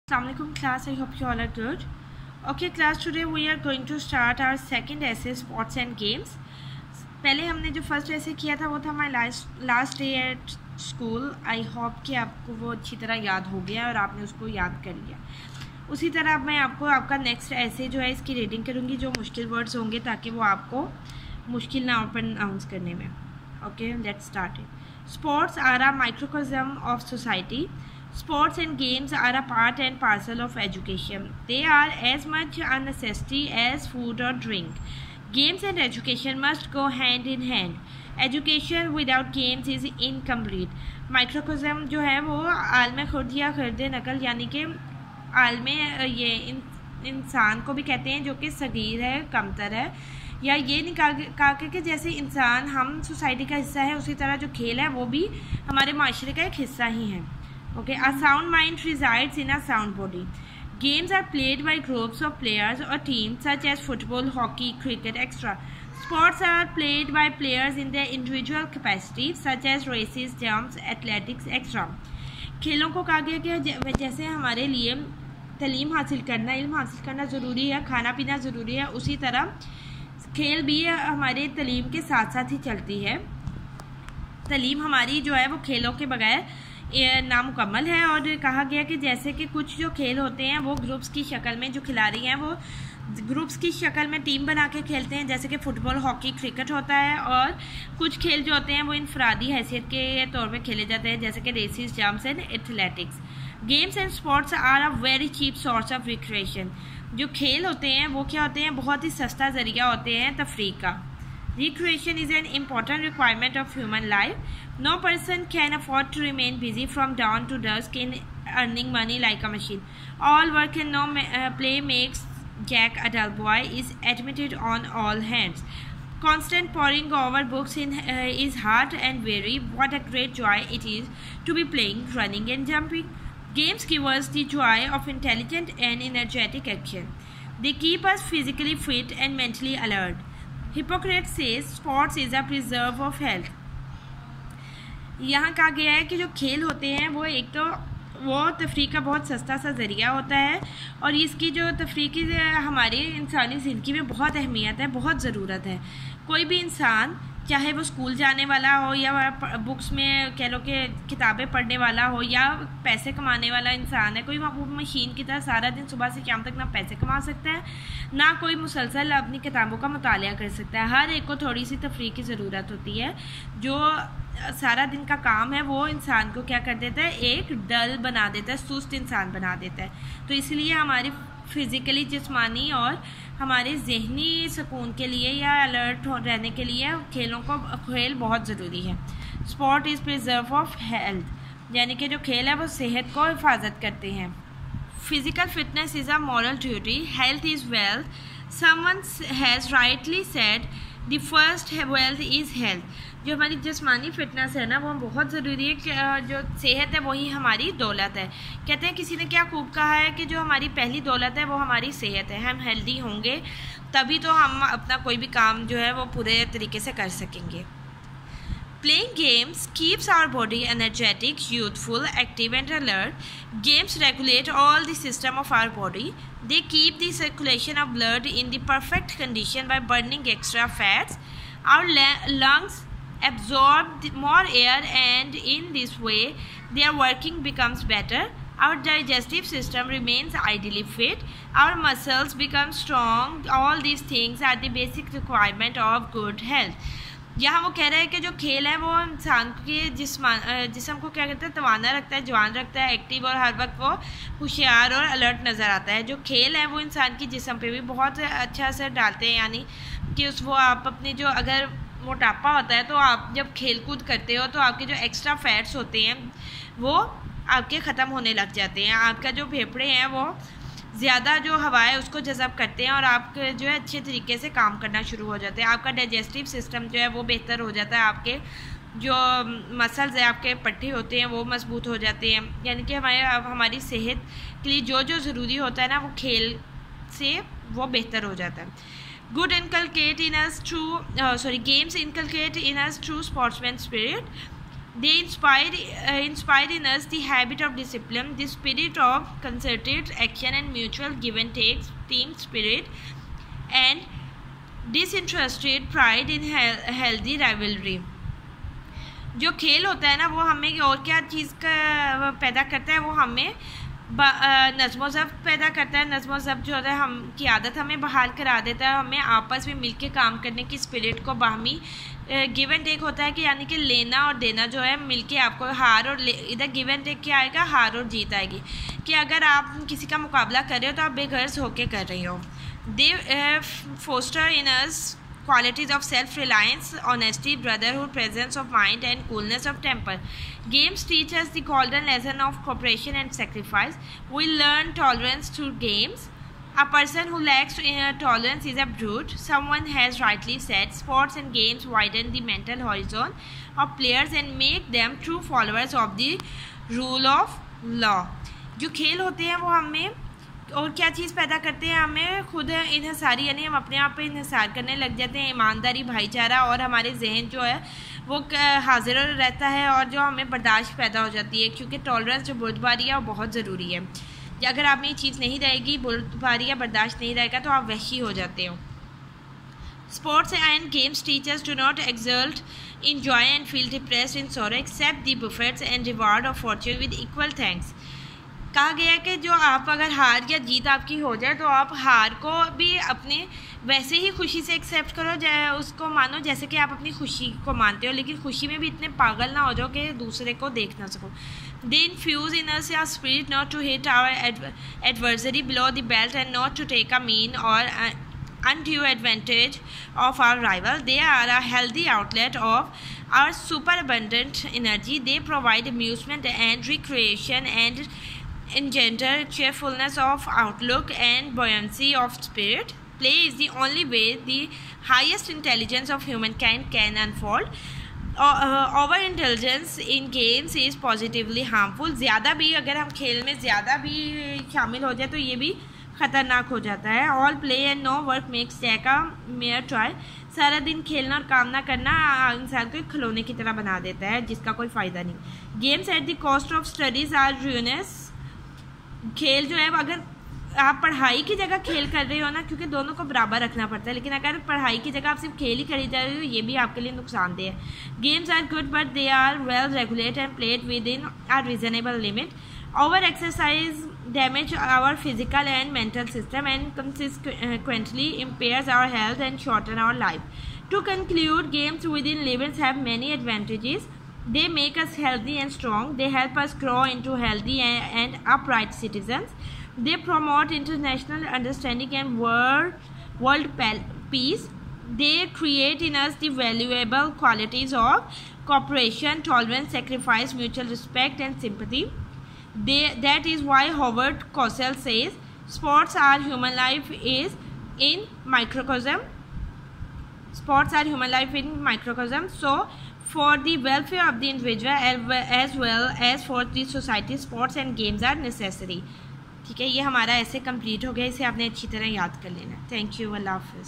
Assalamualaikum class, I hope you all are good. Okay class, today we are going to start our second essay, sports and games. पहले हमने जो first essay किया था वो था हमारा last day at school. I hope कि आपको वो अच्छी तरह याद हो गया और आपने उसको याद कर लिया. उसी तरह अब मैं आपको आपका नेक्स्ट essay जो है इसकी रीडिंग करूँगी, जो मुश्किल वर्ड्स होंगे ताकि वो आपको मुश्किल ना हो प्रोनाउंस करने में. Okay, let's start it. Sports are a microcosm of society. Sports and games are a part and parcel of education. They are as much a necessity as food or drink. Games and education must go hand in hand. Education without games is incomplete. Microcosm जो है वो आलम खुर्द या खुर्द नकल, यानी कि आलम ये इंसान को भी कहते हैं जो कि सगीर है, कमतर है, या ये निकाल के जैसे इंसान हम सोसाइटी का हिस्सा है, उसी तरह जो खेल है वो भी हमारे माशरे का एक हिस्सा ही है. Okay, a sound mind resides in a sound body. Games are played by groups of players or teams such as football, hockey, cricket, etc. Sports are played by players in their individual capacity such as races, jumps, athletics, etc. खेलों को कहा गया कि जैसे हमारे लिए तालीम हासिल करना, इल्म हासिल करना ज़रूरी है, खाना पीना ज़रूरी है, उसी तरह खेल भी हमारे तालीम के साथ साथ ही चलती है. तालीम हमारी जो है वो खेलों के बगैर नामुकम्मल है. और कहा गया कि जैसे कि कुछ जो खेल होते हैं वो ग्रुप्स की शक्ल में, जो खिलाड़ी हैं वो ग्रुप्स की शक्ल में टीम बना के खेलते हैं, जैसे कि फुटबॉल, हॉकी, क्रिकेट होता है. और कुछ खेल जो होते हैं वो इनफरादी हैसियत के तौर पे खेले जाते हैं, जैसे कि races, jumps and athletics. Games and sports are a very cheap source of recreation. जो खेल होते हैं वो क्या होते हैं, बहुत ही सस्ता ज़रिया होते हैं तफरीह का. Recreation is an important requirement of human life. No person can afford to remain busy from dawn to dusk in earning money like a machine. All work and no play makes Jack a dull boy is admitted on all hands. Constant poring over books is hard and weary. What a great joy it is to be playing, running and jumping. Games give us the joy of intelligent and energetic action. They keep us physically fit and mentally alert. Hippocrates says sports is a preserve of health. यहाँ कहा गया है कि जो खेल होते हैं वो एक तो वो तफरीह का बहुत सस्ता सा ज़रिया होता है, और इसकी जो तफरीह की हमारी इंसानी ज़िंदगी में बहुत अहमियत है, बहुत ज़रूरत है. कोई भी इंसान, चाहे वो स्कूल जाने वाला हो या बुक्स में कह लो कि किताबें पढ़ने वाला हो या पैसे कमाने वाला इंसान है, कोई मशीन की तरह सारा दिन सुबह से शाम तक ना पैसे कमा सकता है, ना कोई मुसलसल अपनी किताबों का मुतालिया कर सकता है. हर एक को थोड़ी सी तफरीह की ज़रूरत होती है. जो सारा दिन का काम है वो इंसान को क्या कर देता है, एक डल बना देता है, सुस्त इंसान बना देता है. तो इसलिए हमारी फिज़िकली, जिस्मानी और हमारे जहनी सुकून के लिए या अलर्ट रहने के लिए खेल बहुत ज़रूरी है. Sport is preserve of health, यानी कि जो खेल है वो सेहत को हिफाजत करते हैं. Physical fitness is a moral duty. Health is wealth. Someone has rightly said the first wealth is health. जो हमारी जिस्मानी फिटनेस है ना वो बहुत ज़रूरी है कि जो सेहत है वही हमारी दौलत है. कहते हैं किसी ने क्या खूब कहा है कि जो हमारी पहली दौलत है वो हमारी सेहत है. हम हेल्दी होंगे तभी तो हम अपना कोई भी काम जो है वो पूरे तरीके से कर सकेंगे. Playing games keeps our body energetic, youthful, active and alert. Games regulate all the system of our body. They keep the circulation of blood in the perfect condition by burning extra fats. Our lungs absorb more air and in this way their working becomes better. Our digestive system remains ideally fit. Our muscles become strong. All these things are the basic requirement of good health. यहाँ वो कह रहे हैं कि जो खेल है वो इंसान के जिस्म को क्या कहते हैं, तवाना रखता है, जवान रखता है, एक्टिव, और हर वक्त वो होशियार और अलर्ट नज़र आता है. जो खेल है वो इंसान की जिस्म पे भी बहुत अच्छा असर डालते हैं, यानी कि वो आप अपने जो अगर मोटापा होता है तो आप जब खेल कूद करते हो तो आपके जो एक्स्ट्रा फैट्स होते हैं वो आपके ख़त्म होने लग जाते हैं. आपका जो फेफड़े हैं वो ज़्यादा जो हवा है उसको जज़ब करते हैं और आप जो है अच्छे तरीके से काम करना शुरू हो जाते हैं. आपका डाइजेस्टिव सिस्टम जो है वो बेहतर हो जाता है. आपके जो मसल्स है, आपके पट्टे होते हैं वो मजबूत हो जाते हैं. यानी कि हमारी सेहत के लिए जो जो ज़रूरी होता है ना वो खेल से वो बेहतर हो जाता है. Games inculcate in us true sportsman spirit. They inspire in us the habit of discipline, the spirit of concerted action and mutual give and take, team spirit, and disinterested pride in healthy rivalry. जो खेल होता है ना वो हमें और क्या चीज़ का पैदा करता है, वो हमें नज़्म ज़ब्त पैदा करता है। नज़्म ज़ब्त जो होता है हम की आदत हमें बहाल करा देता है, हमें आपस में मिलके काम करने की स्पिरिट को, बाहमी गिव एंड टेक होता है कि यानी कि लेना और देना जो है मिलके आपको हार और इधर गिव एंड टेक क्या आएगा, हार और जीत आएगी। कि अगर आप किसी का मुकाबला कर रहे हो तो आप बेगर्ज होके कर रही हो। They foster in us qualities of self-reliance, honesty, brotherhood, presence of mind, and coolness of temper. Games teach us the golden lesson of cooperation and sacrifice. We learn tolerance through games. A person who lacks tolerance is a brute. Someone has rightly said, sports and games widen the mental horizon of players and make them true followers of the rule of law. जो खेल होते हैं वो हमें और क्या चीज़ पैदा करते हैं, हमें खुद इन्हिसारी यानी हम अपने आप पे इन्हिसार करने लग जाते हैं। ईमानदारी, भाईचारा और हमारे जहन जो है वो हाजिर रहता है और जो हमें बर्दाश्त पैदा हो जाती है, क्योंकि टॉलरेंस जो बुर्दबारी है वो बहुत ज़रूरी है। अगर आप में ये चीज़ नहीं रहेगी, बुर्दबारी या बर्दाश्त नहीं रहेगा तो आप वहशी हो जाते हो। Sports and games teachers do not exult in joy and feel depressed in sorrow, accept the buffets and reward of fortune with equal thanks. कहा गया है कि जो आप अगर हार या जीत आपकी हो जाए तो आप हार को भी अपने वैसे ही खुशी से एक्सेप्ट करो, उसको मानो जैसे कि आप अपनी खुशी को मानते हो, लेकिन खुशी में भी इतने पागल ना हो जाओ कि दूसरे को देख ना सको। They infuse in us a spirit not to hit our adversary below the belt and not to take a mean or undue advantage of our rival. They are a healthy outlet of our superabundant energy. They provide amusement and recreation and engender cheerfulness of outlook and buoyancy of spirit. Play is the only way the highest intelligence of humankind can unfold. Overindulgence in games is positively harmful. ज़्यादा भी अगर हम खेल में ज़्यादा भी शामिल हो जाए तो ये भी ख़तरनाक हो जाता है। All play and no work makes Jack a mere toy. सारा दिन खेलना और काम ना करना इंसान को एक खिलौने की तरह बना देता है जिसका कोई फ़ायदा नहीं। Games at the cost of studies are ruinous. खेल जो है अगर आप पढ़ाई की जगह खेल कर रहे हो ना, क्योंकि दोनों को बराबर रखना पड़ता है, लेकिन अगर पढ़ाई की जगह आप सिर्फ खेल ही करी जा रहे हो ये भी आपके लिए नुकसानदेह है। Games are good but they are well regulated and played within a reasonable limit. Over exercise damage our physical and mental system and consequently impairs our health and shorten our life. To conclude, games within limits have many advantages. They make us healthy and strong. They help us grow into healthy and upright citizens. They promote international understanding and world peace. They create in us the valuable qualities of cooperation, tolerance, sacrifice, mutual respect, and sympathy. That is why Howard Cosell says, sports are human life is in microcosm. Sports are human life in microcosm. So, for the welfare of the individual as well as for the society, sports and games are necessary. ठीक है, ये हमारा ऐसे complete हो गया, इसे आपने अच्छी तरह याद कर लेना। थैंक यू, अल्लाह हाफ़िज़।